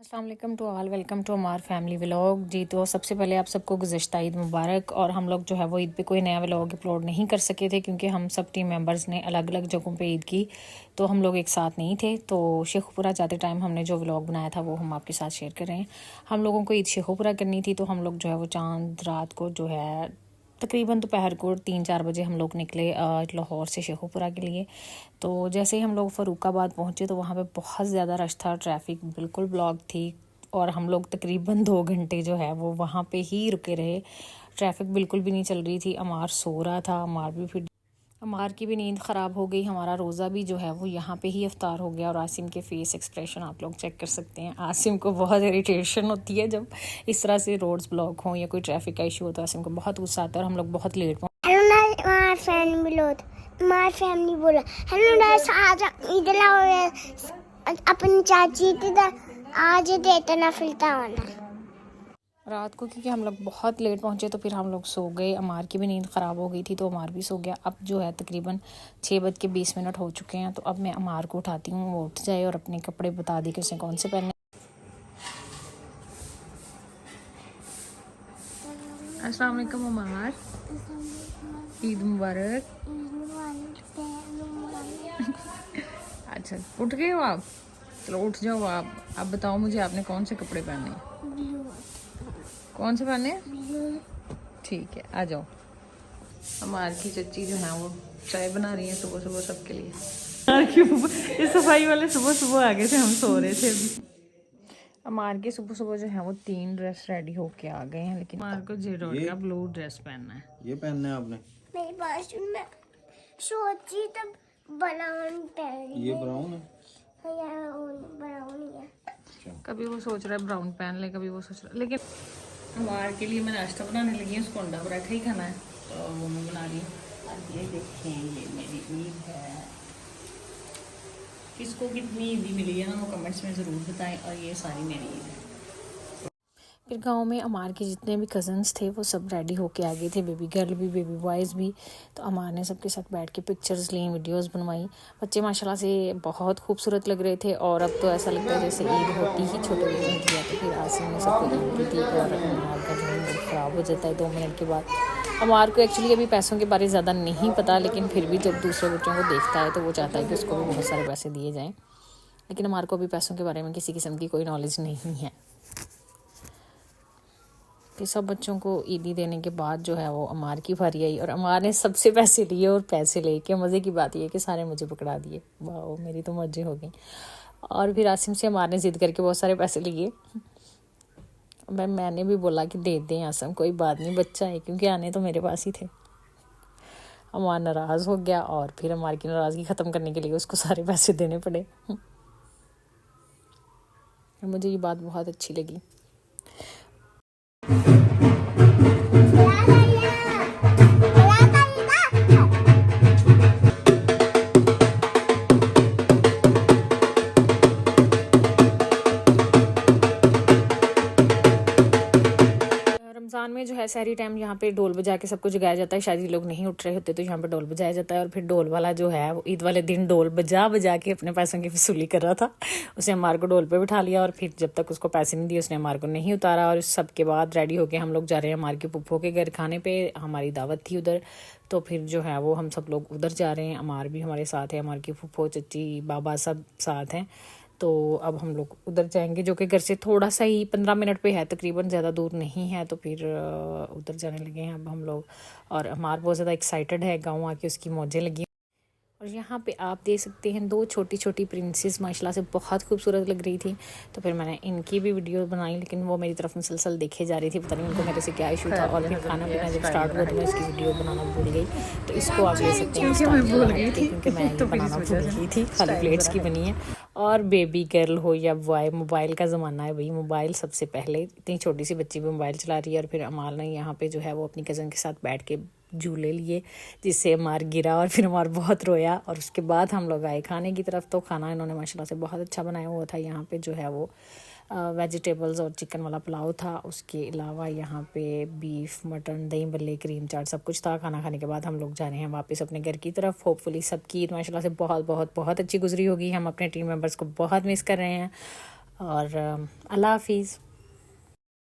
अस्सलाम वालेकुम to all, welcome to हमार फैमिली व्लॉग। जी तो सबसे पहले आप सबको गुज़श्ता ईद मुबारक। और हम लोग जो है वो ईद पे कोई नया व्लॉग अपलोड नहीं कर सके थे क्योंकि हम सब टीम मेंबर्स ने अलग अलग जगहों पे ईद की, तो हम लोग एक साथ नहीं थे। तो शेखुपुरा जाते टाइम हमने जो व्लॉग बनाया था वो हम आपके साथ शेयर कर रहे हैं। हम लोगों को ईद शेखुपुरा करनी थी, तो हम लोग जो है वो चांद रात को जो है तकरीबन दोपहर को 3-4 बजे हम लोग निकले लाहौर से शेखुपुरा के लिए। तो जैसे ही हम लोग फ़रुखाबाद पहुँचे तो वहाँ पे बहुत ज़्यादा रश था, ट्रैफिक बिल्कुल ब्लॉक थी और हम लोग तकरीबन 2 घंटे जो है वो वहाँ पे ही रुके रहे। ट्रैफिक बिल्कुल भी नहीं चल रही थी। अमार सो रहा था, अमार की भी नींद ख़राब हो गई। हमारा रोज़ा भी जो है वो यहाँ पे ही इफ्तार हो गया। और आसिम के फेस एक्सप्रेशन आप लोग चेक कर सकते हैं। आसिम को बहुत इरिटेशन होती है जब इस तरह से रोड्स ब्लॉक हों या कोई ट्रैफिक का इशू हो, तो आसिम को बहुत गुस्सा आता है। और हम लोग बहुत लेट फैमिली बोला हेलो गाइस, आज इधर आओ अपनी चाची इधर आज देते ना फिरता होना रात को, क्योंकि हम लोग बहुत लेट पहुँचे तो फिर हम लोग सो गए। अमार की भी नींद ख़राब हो गई थी तो अमार भी सो गया। अब जो है तकरीबन 6:20 हो चुके हैं। तो अब मैं अमार को उठाती हूँ, वो उठ जाए और अपने कपड़े बता दी कि उसने कौन से पहनने। अस्सलाम वालेकुम अमार, ईद मुबारक। अच्छा उठ गए हो आप? चलो उठ जाओ आप। अब बताओ मुझे आपने कौन से कपड़े पहने? कौन से पहने? ठीक है, आ जाओ। हमार की चच्ची जो है वो चाय बना रही है सुबह सुबह सबके लिए। ये सफाई वाले सुबह सुबह आ गए थे, हम सो रहे थे अभी। अमार के सुबह सुबह जो है वो 3 ड्रेस रेडी होके आ गए हैं, लेकिन अमार को जेरोड का ब्लू ड्रेस पहनना है। ये पहनना है आपने? मेरी बात में सोची तब ब्राउन पहन ये ब्राउन है, ब्राउन ही है। कभी वो सोच रहा है ब्राउन पहन ले, कभी वो सोच रहा है। लेकिन अमार के लिए मैं नाश्ता बनाने लगी हूँ, उसको अंडा पराठा ही खाना है तो वो मैं बना रही हूँ। अब ये देखें, ये मेरी ईद है। किसको कितनी ईदी मिली है ना वो कमेंट्स में ज़रूर बताएं। और ये सारी मेरी ईद है। फिर गांव में अमार के जितने भी कज़न्स थे वो सब रेडी होके आ गए थे, बेबी गर्ल भी बेबी बॉयज़ भी। तो अमार ने सबके साथ बैठ के पिक्चर्स ली, वीडियोस बनवाई। बच्चे माशाल्लाह से बहुत खूबसूरत लग रहे थे। और अब तो ऐसा लगता है जैसे ईद होती ही छोटे बच्चों की है। तो फिर आसिम ने सबको ईद की थी और अमार का जो है मूड ख़राब हो जाता है 2 मिनट के बाद। अमार को एक्चुअली अभी पैसों के बारे ज़्यादा नहीं पता, लेकिन फिर भी जब दूसरे बच्चों को देखता है तो वो चाहता है कि उसको भी बहुत सारे पैसे दिए जाएँ। लेकिन अमार को अभी पैसों के बारे में किसी किस्म की कोई नॉलेज नहीं है। कि सब बच्चों को ईदी देने के बाद जो है वो अमार की बारी आई और अमार ने सबसे पैसे लिए। और पैसे लेके मज़े की बात ये है कि सारे मुझे पकड़ा दिए। वाह, मेरी तो मज़े हो गई। और फिर आसिम से अमार ने ज़िद करके बहुत सारे पैसे लिए। मैंने भी बोला कि दे दें आसिम, कोई बात नहीं, बच्चा है, क्योंकि आने तो मेरे पास ही थे। अमार नाराज़ हो गया और फिर अमार की नाराज़गी ख़त्म करने के लिए उसको सारे पैसे देने पड़े। मुझे ये बात बहुत अच्छी लगी। रमज़ान में जो है सहरी टाइम यहाँ पे ढोल बजा के सबको जगाया जाता है। शायद ये लोग नहीं उठ रहे होते तो यहाँ पे ढोल बजाया जाता है। और फिर ढोल वाला जो है वो ईद वाले दिन ढोल बजा बजा के अपने पैसों की वसूली कर रहा था। उसने अमार को ढोल पे बिठा लिया और फिर जब तक उसको पैसे नहीं दिए उसने अमार को नहीं उतारा। और इस सब के बाद रेडी होके हम लोग जा रहे हैं अमार के पुप्पो के घर खाने पे। हमारी दावत थी उधर, तो फिर जो है वो हम सब लोग उधर जा रहे हैं। अमार भी हमारे साथ है, अमार की फुप्पो, चच्ची, बाबा सब साथ हैं। तो अब हम लोग उधर जाएंगे जो कि घर से थोड़ा सा ही 15 मिनट पे है, तकरीबन ज़्यादा दूर नहीं है। तो फिर उधर जाने लगे हैं अब हम लोग। और हमार बहुत ज़्यादा एक्साइटेड है, गाँव आके उसकी मौजें लगी। और यहाँ पे आप देख सकते हैं 2 छोटी छोटी प्रिंसेस माशाल्लाह से बहुत खूबसूरत लग रही थी। तो फिर मैंने इनकी भी वीडियो बनाई, लेकिन वो मेरी तरफ मुसलसल देखे जा रही थी, पता नहीं उनको मेरे से क्या इशू था। और फिर खाना पीना जब स्टार्ट हुआ तो मैं इसकी वीडियो बनाना भूल गई। तो इसको आप ले सकते हैं क्योंकि मैं भूल गई थी, खाली प्लेट्स की बनी है। और बेबी गर्ल हो या बॉय, मोबाइल का ज़माना है भाई, मोबाइल सबसे पहले। इतनी छोटी सी बच्ची भी मोबाइल चला रही है। और फिर अमार ने यहाँ पे जो है वो अपनी कज़न के साथ बैठ के झूले लिए, जिससे अमार गिरा और फिर अमार बहुत रोया। और उसके बाद हम लोग आए खाने की तरफ। तो खाना इन्होंने माशाल्लाह से बहुत अच्छा बनाया हुआ था। यहाँ पे जो है वो वेजिटेबल्स और चिकन वाला पुलाव था। उसके अलावा यहाँ पे बीफ, मटन, दही भल्ले, क्रीम चाट सब कुछ था। खाना खाने के बाद हम लोग जा रहे हैं वापस अपने घर की तरफ। होपफुली सबकी ईद माशाल्लाह से बहुत बहुत बहुत अच्छी गुजरी होगी। हम अपने टीम मेंबर्स को बहुत मिस कर रहे हैं। और अल्लाह हाफिज़।